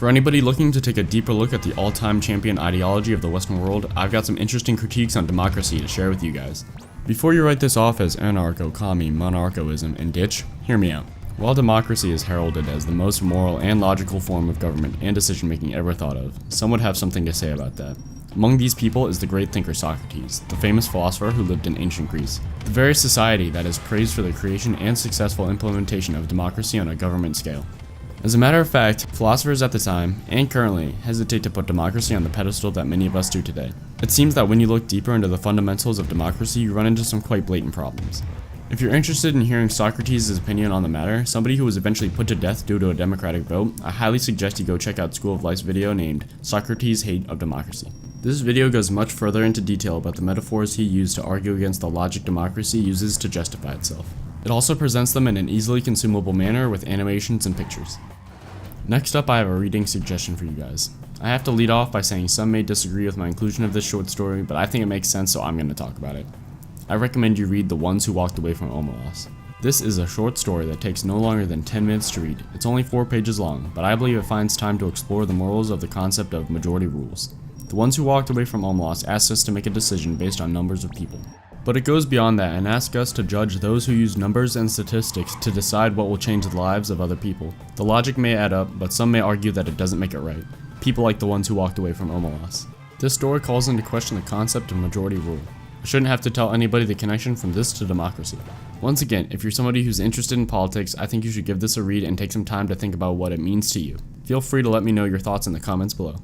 For anybody looking to take a deeper look at the all-time champion ideology of the Western world, I've got some interesting critiques on democracy to share with you guys. Before you write this off as anarcho, commie, monarchoism, and ditch, hear me out. While democracy is heralded as the most moral and logical form of government and decision-making ever thought of, some would have something to say about that. Among these people is the great thinker Socrates, the famous philosopher who lived in ancient Greece. The very society that is praised for the creation and successful implementation of democracy on a government scale. As a matter of fact, philosophers at the time, and currently, hesitate to put democracy on the pedestal that many of us do today. It seems that when you look deeper into the fundamentals of democracy, you run into some quite blatant problems. If you're interested in hearing Socrates' opinion on the matter, somebody who was eventually put to death due to a democratic vote, I highly suggest you go check out School of Life's video named Socrates' Hate of Democracy. This video goes much further into detail about the metaphors he used to argue against the logic democracy uses to justify itself. It also presents them in an easily consumable manner with animations and pictures. Next up, I have a reading suggestion for you guys. I have to lead off by saying some may disagree with my inclusion of this short story, but I think it makes sense, so I'm going to talk about it. I recommend you read The Ones Who Walked Away from Omelas. This is a short story that takes no longer than 10 minutes to read. It's only 4 pages long, but I believe it finds time to explore the morals of the concept of majority rules. The Ones Who Walked Away from Omelas asks us to make a decision based on numbers of people. But it goes beyond that and asks us to judge those who use numbers and statistics to decide what will change the lives of other people. The logic may add up, but some may argue that it doesn't make it right. People like the ones who walked away from Omelas. This story calls into question the concept of majority rule. I shouldn't have to tell anybody the connection from this to democracy. Once again, if you're somebody who's interested in politics, I think you should give this a read and take some time to think about what it means to you. Feel free to let me know your thoughts in the comments below.